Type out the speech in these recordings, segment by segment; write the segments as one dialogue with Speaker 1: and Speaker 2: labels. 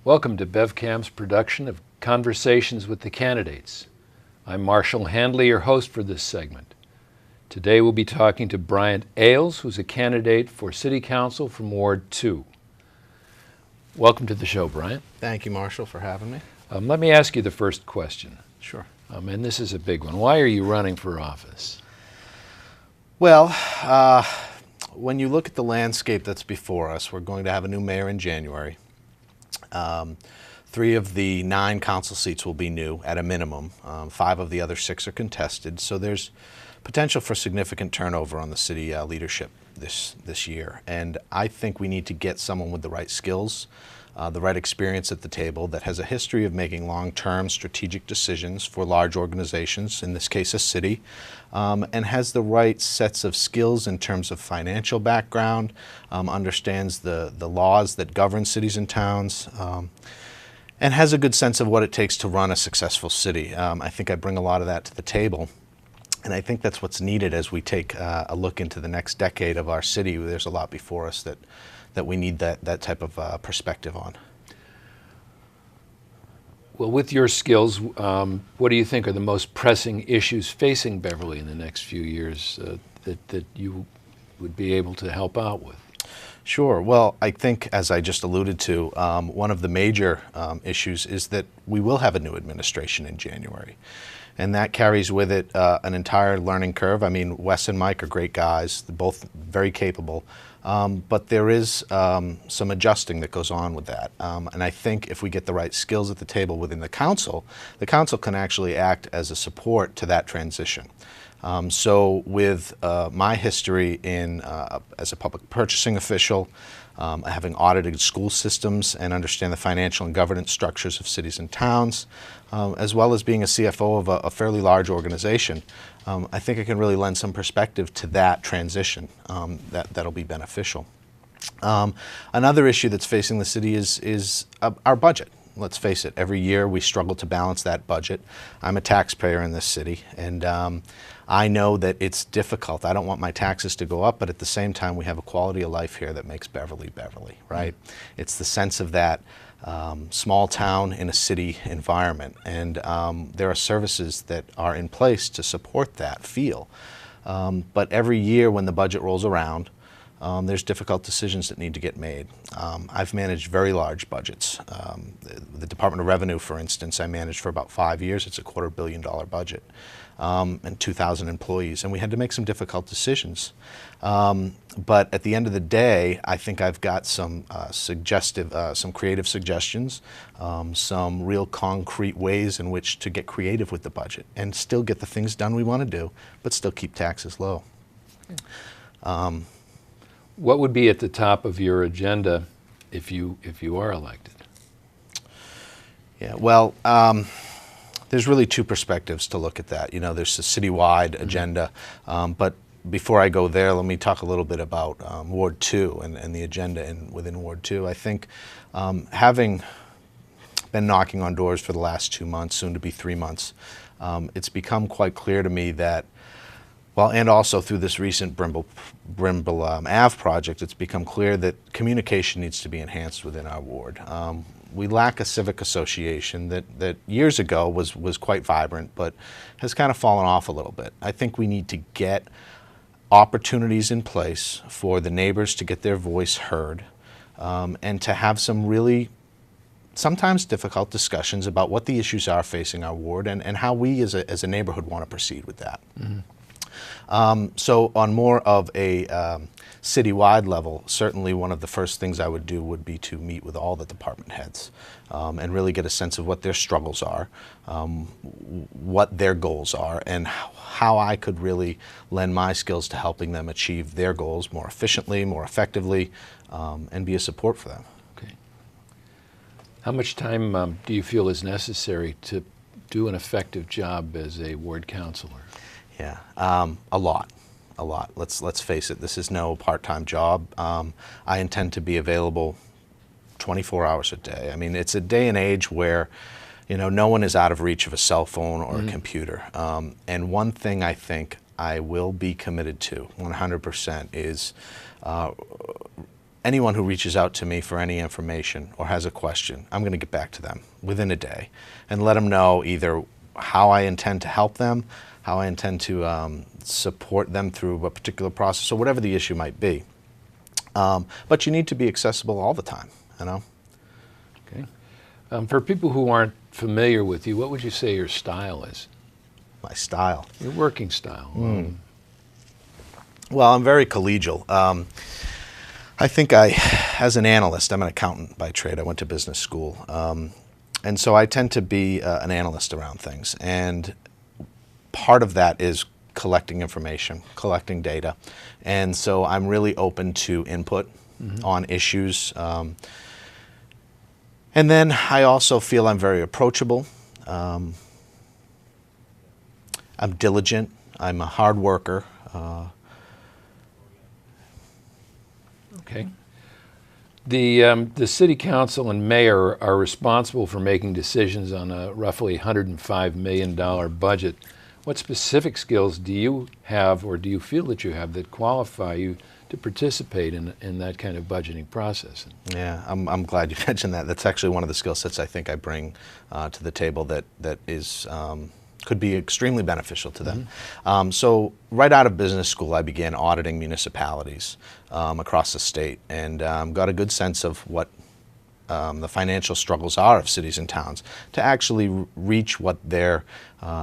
Speaker 1: Welcome to BevCam's production of Conversations with the Candidates. I'm Marshall Handley, your host for this segment. Today we'll be talking to Bryant Ayles, who's a candidate for City Council from Ward 2. Welcome to the show, Bryant.
Speaker 2: Thank you, Marshall, for having me.
Speaker 1: Let me ask you the first question.
Speaker 2: Sure.
Speaker 1: And this is a big one. Why are you running for office?
Speaker 2: Well, when you look at the landscape that's before us, we're going to have a new mayor in January. 3 of the 9 council seats will be new at a minimum. 5 of the other 6 are contested, so there's potential for significant turnover on the city leadership this year. And I think we need to get someone with the right skills, the right experience at the table that has a history of making long-term strategic decisions for large organizations, in this case a city, and has the right sets of skills in terms of financial background, understands the laws that govern cities and towns, and has a good sense of what it takes to run a successful city. I think I bring a lot of that to the table. And I think that's what's needed as we take a look into the next decade of our city. There's a lot before us that we need that type of perspective on.
Speaker 1: Well, with your skills, what do you think are the most pressing issues facing Beverly in the next few years that you would be able to help out with?
Speaker 2: Sure. Well, I think, as I just alluded to, one of the major issues is that we will have a new administration in January. And that carries with it an entire learning curve. I mean, Wes and Mike are great guys, they're both very capable, but there is some adjusting that goes on with that. And I think if we get the right skills at the table within the council can actually act as a support to that transition. So with my history as a public purchasing official, having audited school systems and understand the financial and governance structures of cities and towns, as well as being a CFO of a fairly large organization, I think I can really lend some perspective to that transition that'll be beneficial. Another issue that's facing the city is our budget. Let's face it, every year we struggle to balance that budget. I'm a taxpayer in this city, and I know that it's difficult. I don't want my taxes to go up, but at the same time we have a quality of life here that makes Beverly, Beverly, right? It's the sense of that small town in a city environment, and there are services that are in place to support that feel. But every year when the budget rolls around, there's difficult decisions that need to get made. I've managed very large budgets. The Department of Revenue, for instance, I managed for about 5 years. It's a $250 million budget and 2,000 employees, and we had to make some difficult decisions. But at the end of the day, I think I've got some some creative suggestions, some real concrete ways in which to get creative with the budget and still get the things done we want to do, but still keep taxes low.
Speaker 1: What would be at the top of your agenda if you are elected?
Speaker 2: Yeah, well, there's really 2 perspectives to look at that. You know, there's a citywide agenda, but before I go there, let me talk a little bit about Ward 2 and the agenda within Ward 2. I think having been knocking on doors for the last 2 months, soon to be 3 months, it's become quite clear to me that, well, and also through this recent Brimble Ave project, it's become clear that communication needs to be enhanced within our ward. We lack a civic association that years ago was quite vibrant, but has kind of fallen off a little bit. I think we need to get opportunities in place for the neighbors to get their voice heard, and to have some really sometimes difficult discussions about what the issues are facing our ward and how we as a neighborhood want to proceed with that. So on more of a citywide level, certainly one of the first things I would do would be to meet with all the department heads and really get a sense of what their struggles are, what their goals are, and how I could really lend my skills to helping them achieve their goals more efficiently, more effectively, and be a support for them.
Speaker 1: Okay. How much time do you feel is necessary to do an effective job as a ward councilor?
Speaker 2: Yeah, a lot. Let's face it, this is no part-time job. I intend to be available 24 hours a day. I mean, it's a day and age where, you know, no one is out of reach of a cell phone or a computer. And one thing I think I will be committed to 100% is anyone who reaches out to me for any information or has a question, I'm going to get back to them within a day and let them know either how I intend to help them, how I intend to support them through a particular process, or whatever the issue might be. But you need to be accessible all the time, you know?
Speaker 1: Okay. For people who aren't familiar with you, what would you say your style is?
Speaker 2: My style?
Speaker 1: Your working style.
Speaker 2: Well, I'm very collegial. I think as an analyst, I'm an accountant by trade. I went to business school. And so I tend to be an analyst around things. And part of that is collecting information, collecting data. And so I'm really open to input on issues. And then I also feel I'm very approachable. I'm diligent. I'm a hard worker.
Speaker 1: Okay. The city council and mayor are responsible for making decisions on a roughly $105 million budget. What specific skills do you have, or do you feel that you have, that qualify you to participate in that kind of budgeting process?
Speaker 2: Yeah, I'm glad you mentioned that. That's actually one of the skill sets I think I bring to the table that is could be extremely beneficial to them. So right out of business school, I began auditing municipalities across the state, and got a good sense of what the financial struggles are of cities and towns to actually reach what they're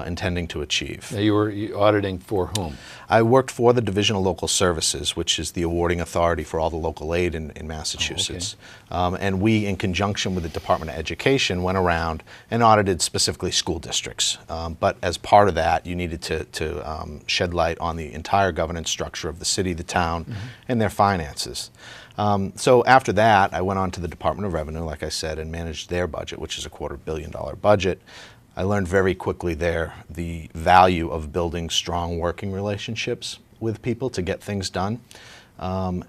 Speaker 2: intending to achieve.
Speaker 1: Now, you were auditing for whom?
Speaker 2: I worked for the Division of Local Services, which is the awarding authority for all the local aid in Massachusetts.
Speaker 1: Oh, okay.
Speaker 2: And we, in conjunction with the Department of Education, went around and audited specifically school districts. But as part of that, you needed to shed light on the entire governance structure of the city, the town, and their finances. So after that, I went on to the Department of Revenue, like I said, and managed their budget, which is a $250 million budget. I learned very quickly there the value of building strong working relationships with people to get things done. And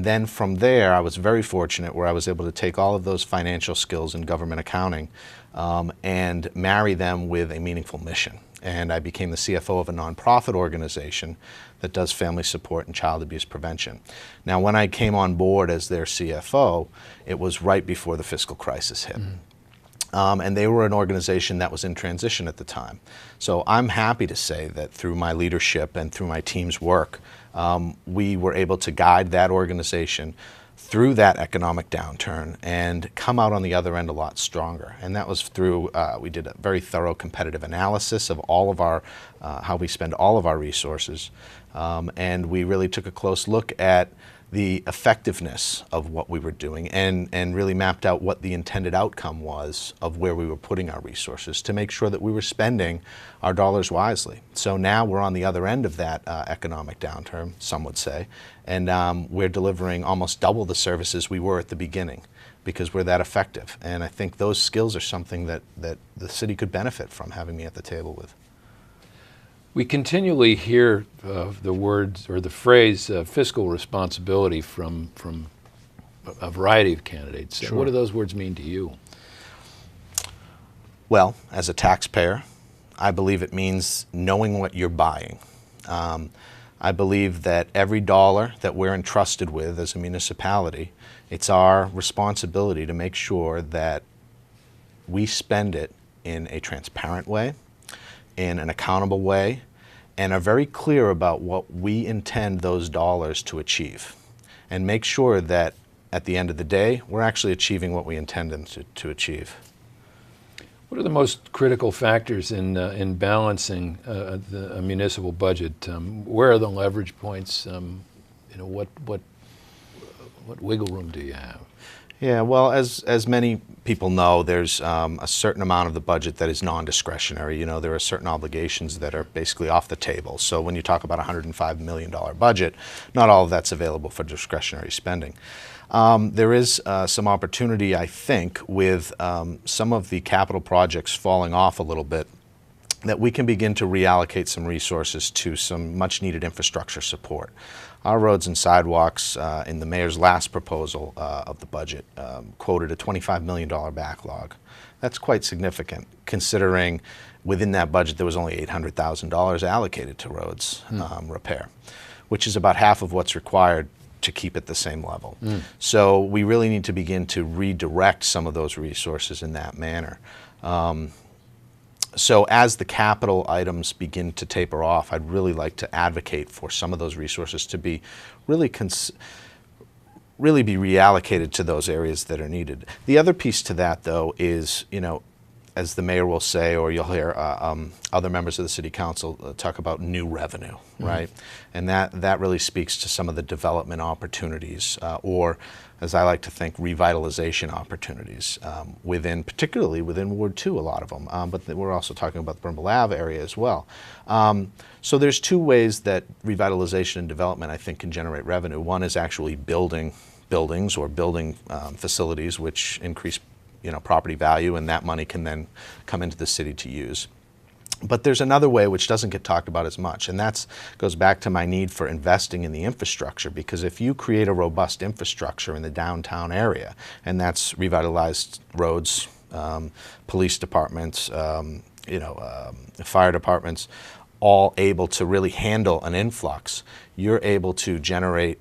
Speaker 2: then from there, I was very fortunate where I was able to take all of those financial skills in government accounting and marry them with a meaningful mission. And I became the CFO of a nonprofit organization that does family support and child abuse prevention. Now, when I came on board as their CFO, it was right before the fiscal crisis hit. And they were an organization that was in transition at the time. So I'm happy to say that through my leadership and through my team's work, we were able to guide that organization through that economic downturn and come out on the other end a lot stronger. And that was through, we did a very thorough competitive analysis of all of our, how we spend all of our resources. And we really took a close look at the effectiveness of what we were doing and really mapped out what the intended outcome was of where we were putting our resources to make sure that we were spending our dollars wisely. So now we're on the other end of that economic downturn, some would say, and we're delivering almost double the services we were at the beginning because we're that effective. And I think those skills are something that the city could benefit from having me at the table with.
Speaker 1: We continually hear the words or the phrase fiscal responsibility from a variety of candidates.
Speaker 2: Sure.
Speaker 1: What do those words mean to you?
Speaker 2: Well, as a taxpayer, I believe it means knowing what you're buying. I believe that every dollar that we're entrusted with as a municipality, it's our responsibility to make sure that we spend it in a transparent way, in an accountable way, and are very clear about what we intend those dollars to achieve, and make sure that at the end of the day we're actually achieving what we intend them to achieve.
Speaker 1: What are the most critical factors in balancing a municipal budget? Where are the leverage points? What wiggle room do you have?
Speaker 2: Yeah, well, as many people know, there's a certain amount of the budget that is non-discretionary. You know, there are certain obligations that are basically off the table. So when you talk about a $105 million budget, not all of that's available for discretionary spending. There is some opportunity, I think, with some of the capital projects falling off a little bit, that we can begin to reallocate some resources to some much-needed infrastructure support. Our roads and sidewalks in the mayor's last proposal of the budget quoted a $25 million backlog. That's quite significant, considering within that budget there was only $800,000 allocated to roads repair, which is about half of what's required to keep at the same level. So we really need to begin to redirect some of those resources in that manner. So as the capital items begin to taper off, I'd really like to advocate for some of those resources to be really be reallocated to those areas that are needed. The other piece to that, though, is, as the mayor will say, or you'll hear other members of the city council talk about new revenue, right? And that really speaks to some of the development opportunities, or as I like to think, revitalization opportunities particularly within Ward 2, a lot of them. But we're also talking about the Brimble Ave area as well. So there's two ways that revitalization and development, I think, can generate revenue. One is actually building buildings or building facilities which increase property value, and that money can then come into the city to use. But there's another way which doesn't get talked about as much, and that goes back to my need for investing in the infrastructure, because if you create a robust infrastructure in the downtown area, and that's revitalized roads, police departments, fire departments, all able to really handle an influx, you're able to generate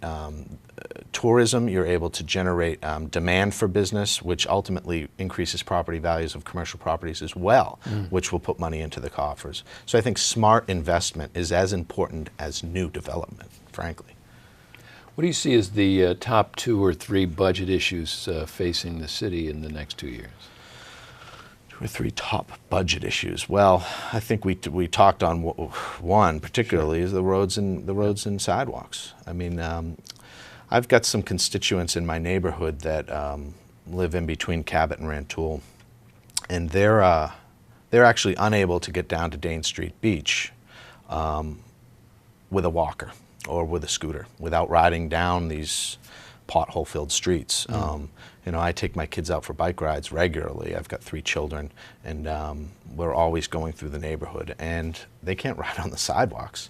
Speaker 2: tourism, you're able to generate demand for business, which ultimately increases property values of commercial properties as well, which will put money into the coffers. So I think smart investment is as important as new development, frankly.
Speaker 1: What do you see as the top 2 or 3 budget issues facing the city in the next 2 years?
Speaker 2: 2 or 3 top budget issues. Well, I think we talked on one particularly, is the roads and sidewalks. I mean, I've got some constituents in my neighborhood that live in between Cabot and Rantoul, and they're actually unable to get down to Dane Street Beach with a walker or with a scooter without riding down these pothole-filled streets. I take my kids out for bike rides regularly. I've got 3 children, and we're always going through the neighborhood, and they can't ride on the sidewalks.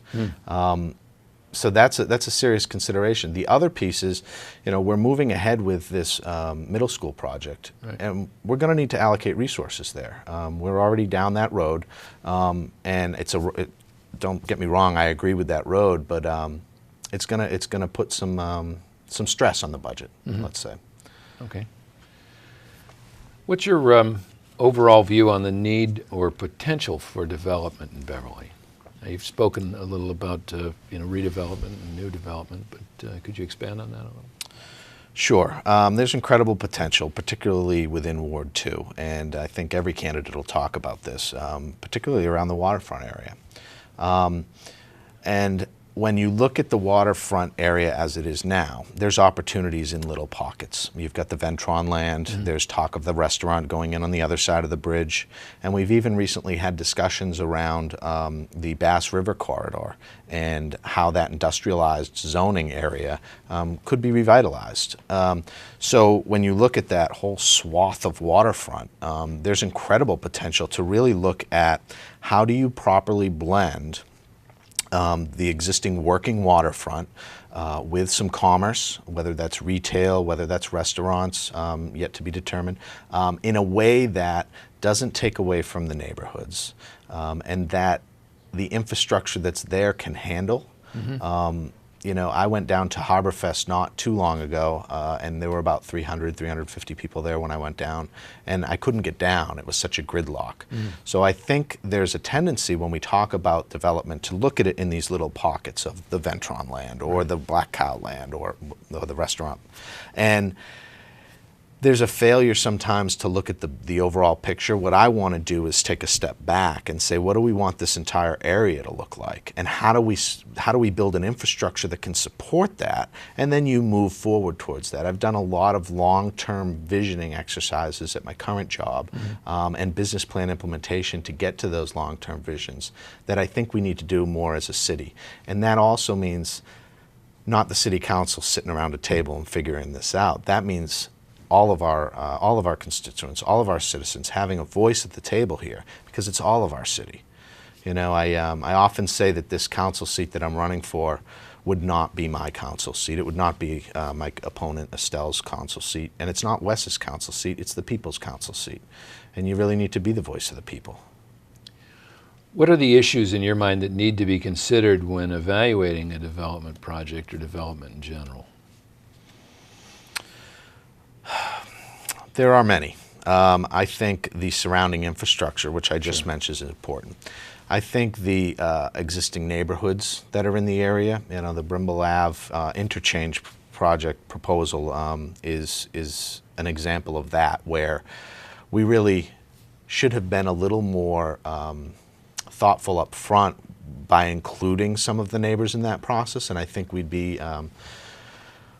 Speaker 2: So that's a serious consideration. The other piece is, we're moving ahead with this middle school project, and we're going to need to allocate resources there. We're already down that road, and don't get me wrong, I agree with that road, but it's gonna put some stress on the budget, let's say.
Speaker 1: Okay. What's your overall view on the need or potential for development in Beverly? Now, you've spoken a little about redevelopment and new development, but could you expand on that a little?
Speaker 2: Sure. There's incredible potential, particularly within Ward 2, and I think every candidate will talk about this, particularly around the waterfront area. And when you look at the waterfront area as it is now, there's opportunities in little pockets. You've got the Ventron land, there's talk of the restaurant going in on the other side of the bridge, and we've even recently had discussions around the Bass River corridor and how that industrialized zoning area could be revitalized. So when you look at that whole swath of waterfront, there's incredible potential to really look at how do you properly blend the existing working waterfront with some commerce, whether that's retail, whether that's restaurants, yet to be determined, in a way that doesn't take away from the neighborhoods, and that the infrastructure that's there can handle. I went down to Harborfest not too long ago, and there were about 350 people there when I went down, and I couldn't get down. It was such a gridlock. So I think there's a tendency when we talk about development to look at it in these little pockets of the Ventron land or the Black Cow land or the restaurant. And there's a failure sometimes to look at the overall picture. What I want to do is take a step back and say, what do we want this entire area to look like? And how do we build an infrastructure that can support that? And then you move forward towards that. I've done a lot of long-term visioning exercises at my current job and business plan implementation to get to those long-term visions that I think we need to do more as a city. And that also means not the city council sitting around a table and figuring this out. That means all of our constituents, all of our citizens having a voice at the table here, because it's all of our city. I often say that this council seat that I'm running for would not be my council seat. It would not be my opponent Estelle's council seat, and it's not Wes's council seat. It's the people's council seat, and you really need to be the voice of the people.
Speaker 1: What are the issues in your mind that need to be considered when evaluating a development project or development in general?
Speaker 2: There are many. I think the surrounding infrastructure, which I just mentioned, is important. I think the existing neighborhoods that are in the area, the Brimble Ave interchange project proposal is an example of that, where we really should have been a little more thoughtful up front by including some of the neighbors in that process, and I think we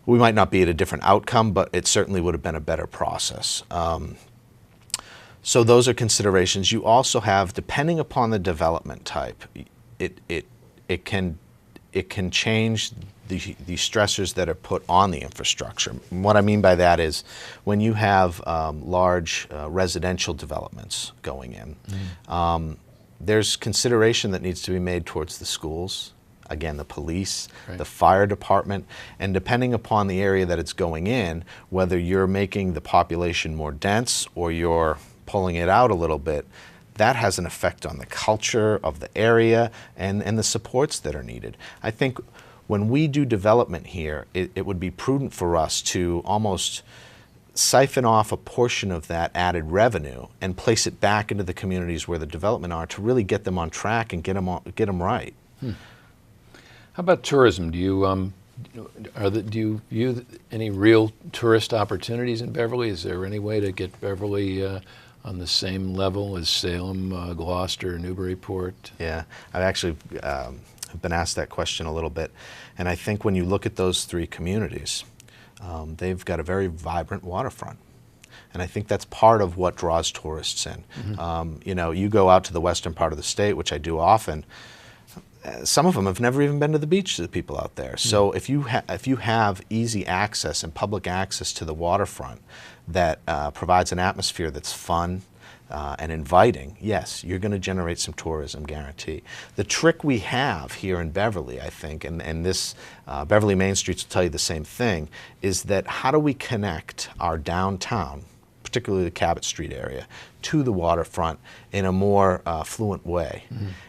Speaker 2: might not be at a different outcome, but it certainly would have been a better process. So those are considerations. You also have, depending upon the development type, it can change the stressors that are put on the infrastructure. And what I mean by that is when you have large residential developments going in, there's consideration that needs to be made towards the schools, again, the police, right, the fire department, and depending upon the area that it's going in, whether you're making the population more dense or you're pulling it out a little bit, that has an effect on the culture of the area and the supports that are needed. I think when we do development here, it would be prudent for us to almost siphon off a portion of that added revenue and place it back into the communities where the development are to really get them on track and get them right.
Speaker 1: How about tourism? Do you view any real tourist opportunities in Beverly? Is there any way to get Beverly on the same level as Salem, Gloucester, Newburyport?
Speaker 2: Yeah, I've actually been asked that question a little bit, and I think when you look at those three communities, they've got a very vibrant waterfront. And I think that's part of what draws tourists in. You go out to the western part of the state, which I do often. Some of them have never even been to the beach, the people out there. So if you have easy access and public access to the waterfront that provides an atmosphere that's fun and inviting, yes, you're going to generate some tourism, guarantee. The trick we have here in Beverly, I think, and this Beverly Main Streets will tell you the same thing, is that how do we connect our downtown, particularly the Cabot Street area, to the waterfront in a more fluent way?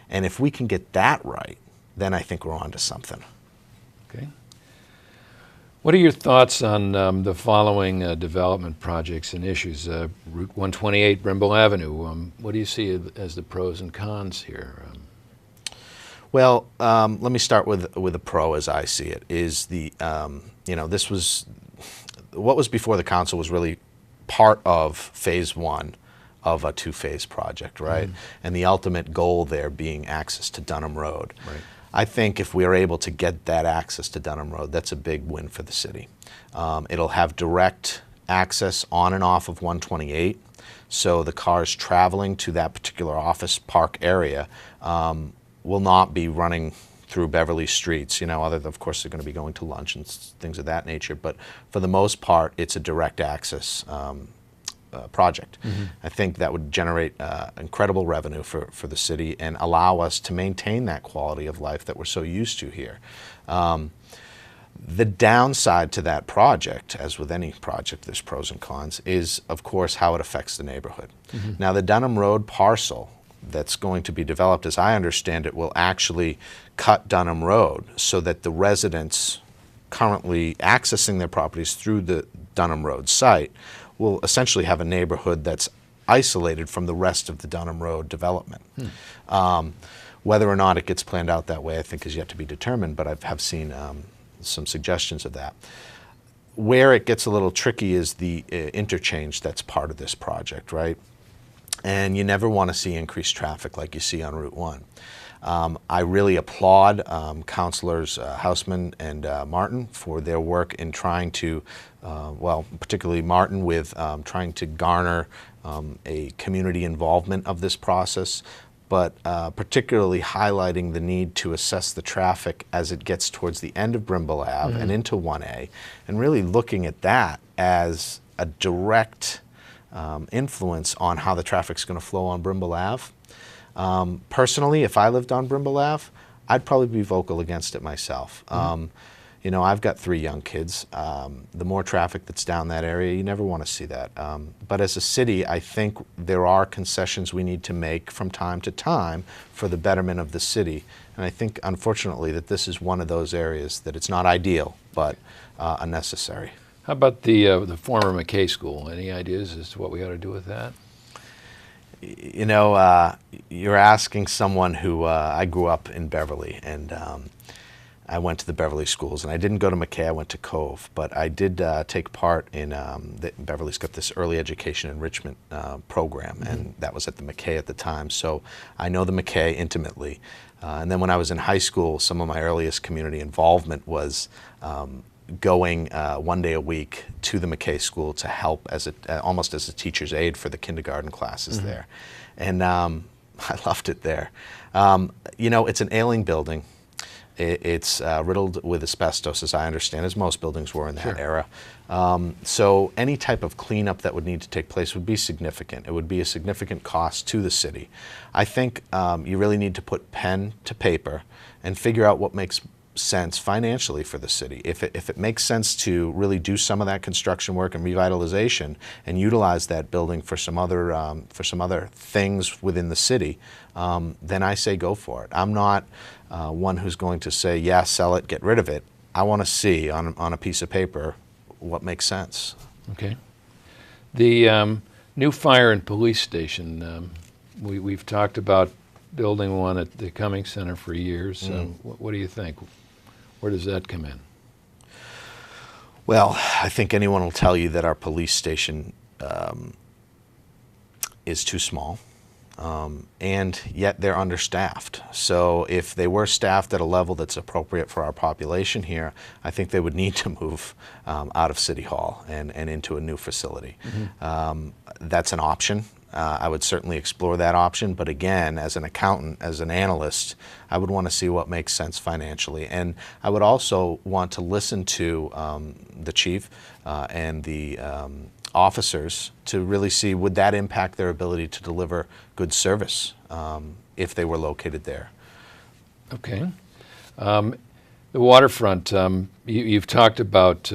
Speaker 2: And if we can get that right, then I think we're on to something.
Speaker 1: Okay. What are your thoughts on the following development projects and issues? Route 128, Brimble Avenue. What do you see as the pros and cons here?
Speaker 2: Well, let me start with a pro as I see it. Is this was what was before the council was really part of phase one of a two-phase project, right? And the ultimate goal there being access to Dunham Road.
Speaker 1: Right.
Speaker 2: I think if we are able to get that access to Dunham Road, that's a big win for the city. It'll have direct access on and off of 128, so the cars traveling to that particular office park area will not be running through Beverly streets, other than, of course, they're going to be going to lunch and things of that nature, but for the most part, it's a direct access project. I think that would generate incredible revenue for the city and allow us to maintain that quality of life that we're so used to here. The downside to that project, as with any project, there's pros and cons, is, of course, how it affects the neighborhood. Now, the Dunham Road parcel that's going to be developed, as I understand it, will actually cut Dunham Road so that the residents currently accessing their properties through the Dunham Road site will essentially have a neighborhood that's isolated from the rest of the Dunham Road development. Whether or not it gets planned out that way, I think, is yet to be determined, but I have seen some suggestions of that. Where it gets a little tricky is the interchange that's part of this project, right? And you never want to see increased traffic like you see on Route 1. I really applaud Councilors Houseman and Martin for their work in trying to, particularly Martin with trying to garner a community involvement of this process, but particularly highlighting the need to assess the traffic as it gets towards the end of Brimble Ave and into 1A, and really looking at that as a direct influence on how the traffic's going to flow on Brimble Ave. Personally, if I lived on Brimble Ave, I'd probably be vocal against it myself. I've got 3 young kids. The more traffic that's down that area, you never want to see that. But as a city, I think there are concessions we need to make from time to time for the betterment of the city. And I think, unfortunately, that this is one of those areas that it's not ideal, but unnecessary.
Speaker 1: How about the former McKay School? Any ideas as to what we ought to do with that?
Speaker 2: You know, you're asking someone who, I grew up in Beverly, and I went to the Beverly schools, and I didn't go to McKay, I went to Cove, but I did take part in, Beverly's got this early education enrichment program, and that was at the McKay at the time, so I know the McKay intimately. And then when I was in high school, some of my earliest community involvement was going 1 day a week to the McKay School to help as almost as a teacher's aide for the kindergarten classes there. And I loved it there. You know, it's an ailing building. It's riddled with asbestos, as I understand, as most buildings were in that era. So any type of cleanup that would need to take place would be significant. It would be a significant cost to the city. I think you really need to put pen to paper and figure out what makes sense financially for the city. If it makes sense to really do some of that construction work and revitalization and utilize that building for some other things within the city, then I say go for it. I'm not one who's going to say, yeah, sell it, get rid of it. I want to see on a piece of paper what makes sense.
Speaker 1: Okay. The new fire and police station, we've talked about building one at the Cummings Center for years. What do you think? Where does that come in?
Speaker 2: Well, I think anyone will tell you that our police station is too small, and yet they're understaffed. So if they were staffed at a level that's appropriate for our population here, I think they would need to move out of City Hall and into a new facility. That's an option. I would certainly explore that option, but again, as an accountant, as an analyst, I would want to see what makes sense financially. And I would also want to listen to the chief and the officers to really see, would that impact their ability to deliver good service if they were located there.
Speaker 1: Okay. The waterfront, you've talked about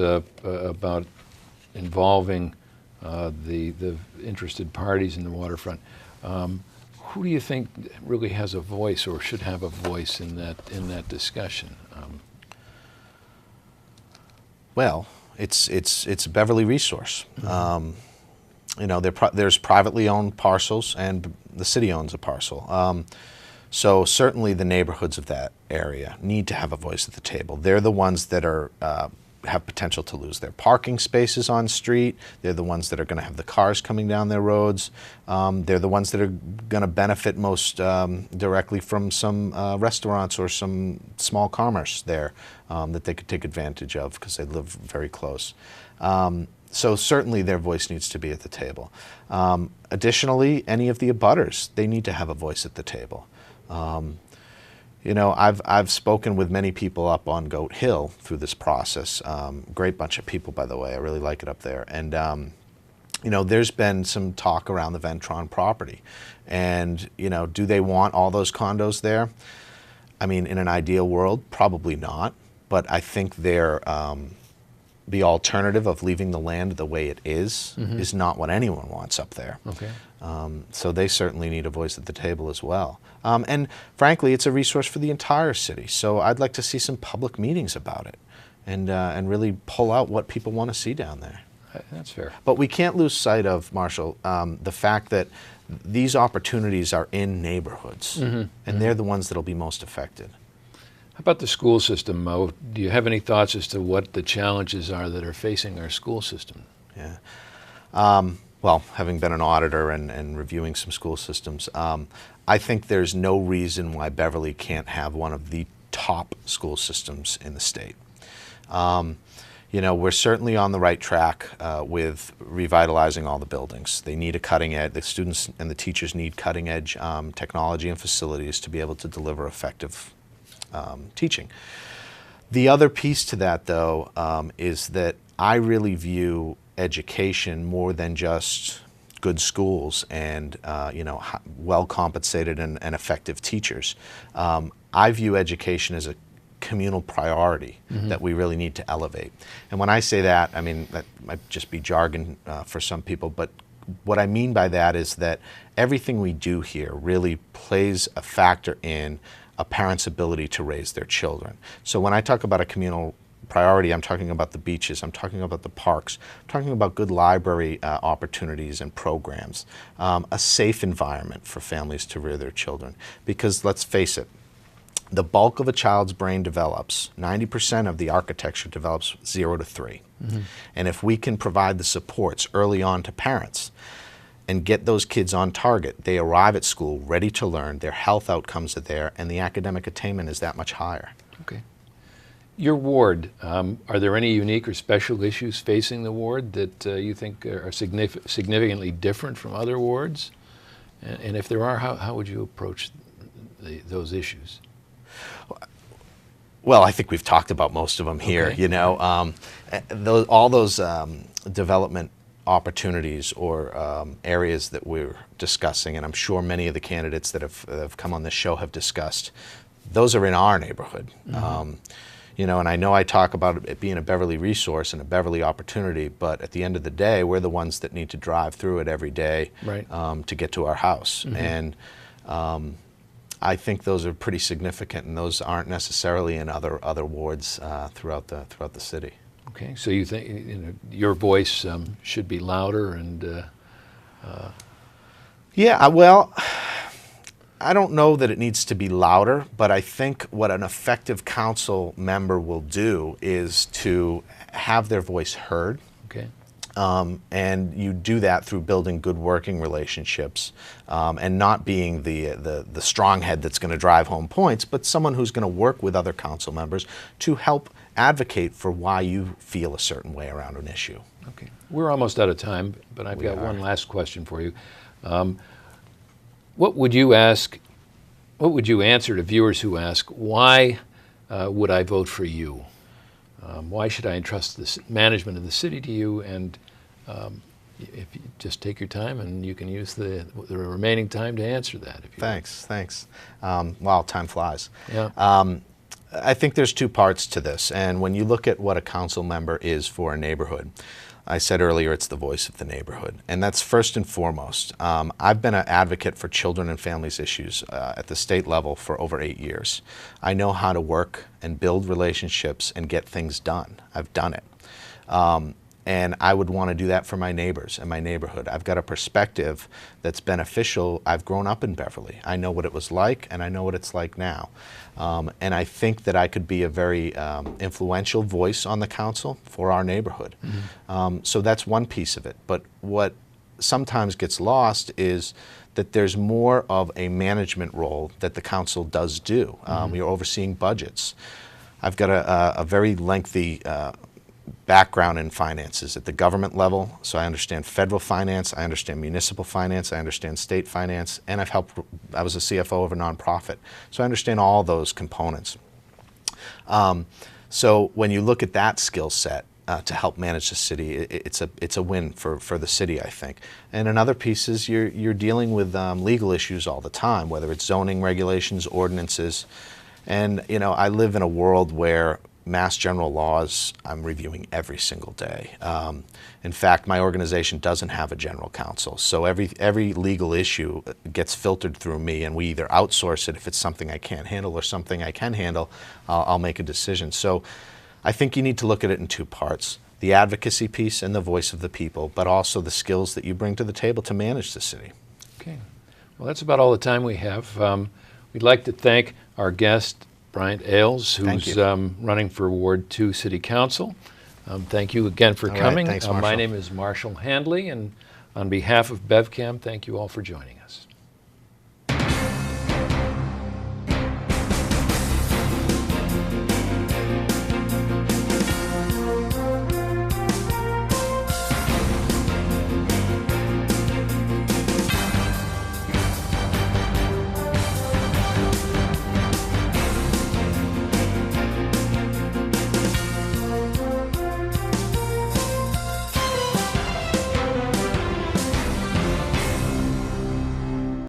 Speaker 1: involving the interested parties in the waterfront. Who do you think really has a voice or should have a voice in that discussion?
Speaker 2: Well, it's a Beverly resource. You know, there's privately owned parcels, and the city owns a parcel. So certainly the neighborhoods of that area need to have a voice at the table. They're the ones that are have potential to lose their parking spaces on street. They're the ones that are going to have the cars coming down their roads. They're the ones that are going to benefit most directly from some restaurants or some small commerce there that they could take advantage of because they live very close. So certainly their voice needs to be at the table. Additionally, any of the abutters, they need to have a voice at the table. You know, I've spoken with many people up on Goat Hill through this process. Great bunch of people, by the way. I really like it up there. And you know, there's been some talk around the Ventron property. And you know, do they want all those condos there? I mean, in an ideal world, probably not. But I think the alternative of leaving the land the way it is not what anyone wants up there. Okay. So they certainly need a voice at the table as well. And frankly, it's a resource for the entire city. So I'd like to see some public meetings about it and really pull out what people want to see down there.
Speaker 1: That's fair.
Speaker 2: But we can't lose sight of, Marshall, the fact that these opportunities are in neighborhoods, and they're the ones that'll be most affected.
Speaker 1: How about the school system, Mo? Do you have any thoughts as to what the challenges are that are facing our school system?
Speaker 2: Yeah. Well, having been an auditor and reviewing some school systems, I think there's no reason why Beverly can't have one of the top school systems in the state. You know, we're certainly on the right track with revitalizing all the buildings. They need a cutting edge, the students and the teachers need cutting edge technology and facilities to be able to deliver effective teaching. The other piece to that, though, is that I really view education more than just good schools and you know, well compensated and effective teachers. I view education as a communal priority that we really need to elevate. And when I say that, I mean, that might just be jargon for some people, but what I mean by that is that everything we do here really plays a factor in a parent's ability to raise their children. So when I talk about a communal priority, I'm talking about the beaches, I'm talking about the parks, I'm talking about good library opportunities and programs, a safe environment for families to rear their children. Because let's face it, the bulk of a child's brain develops, 90% of the architecture develops 0 to 3. Mm-hmm. And if we can provide the supports early on to parents and get those kids on target, they arrive at school ready to learn, their health outcomes are there, and the academic attainment is that much higher.
Speaker 1: Okay. Your ward, are there any unique or special issues facing the ward that you think are significantly different from other wards? And if there are, how would you approach those issues?
Speaker 2: Well, I think we've talked about most of them here.
Speaker 1: Okay.
Speaker 2: You know, all those development opportunities or areas that we're discussing, and I'm sure many of the candidates that have come on this show have discussed, those are in our neighborhood. Mm-hmm. You know, and I know I talk about it being a Beverly resource and a Beverly opportunity, but at the end of the day, we're the ones that need to drive through it every day, right, to get to our house. Mm-hmm. And I think those are pretty significant, and those aren't necessarily in other wards throughout the city. Okay,
Speaker 1: so you think your voice should be louder and?
Speaker 2: Yeah, well, I don't know that it needs to be louder, but I think what an effective council member will do is to have their voice heard.
Speaker 1: Okay.
Speaker 2: And you do that through building good working relationships and not being the strong head that's going to drive home points, but someone who's going to work with other council members to help advocate for why you feel a certain way around an issue.
Speaker 1: Okay. We're almost out of time, but I've got one last question for you. What would you answer to viewers who ask, why would I vote for you? Why should I entrust the management of the city to you? And if you just take your time, and you can use the remaining time to answer that. If you
Speaker 2: Thanks. Wow, time flies.
Speaker 1: Yeah.
Speaker 2: I think there's two parts to this, and when you look at what a council member is for a neighborhood, I said earlier it's the voice of the neighborhood, and that's first and foremost. I've been an advocate for children and families issues at the state level for over 8 years. I know how to work and build relationships and get things done. I've done it. And I would want to do that for my neighbors and my neighborhood. I've got a perspective that's beneficial. I've grown up in Beverly. I know what it was like, and I know what it's like now. And I think that I could be a very influential voice on the council for our neighborhood. Mm-hmm. So that's one piece of it. But what sometimes gets lost is that there's more of a management role that the council does do. Mm-hmm. You're overseeing budgets. I've got a very lengthy background in finances at the government level, so I understand federal finance, I understand municipal finance, I understand state finance, and I was a CFO of a nonprofit, so I understand all those components. So when you look at that skill set to help manage the city, it's a win for the city, I think. And another piece is you're dealing with legal issues all the time, whether it's zoning regulations, ordinances, and you know, I live in a world where Mass general laws I'm reviewing every single day. In fact, my organization doesn't have a general counsel, so every legal issue gets filtered through me, and we either outsource it if it's something I can't handle, or something I can handle, I'll make a decision. So I think you need to look at it in two parts: the advocacy piece and the voice of the people, but also the skills that you bring to the table to manage the city.
Speaker 1: Okay. Well, that's about all the time we have. We'd like to thank our guest, Bryant Ayles, who's running for Ward 2 City Council. Thank you again for coming.
Speaker 2: Thanks,
Speaker 1: my name is Marshall Handley, and on behalf of BevCam, thank you all for joining us.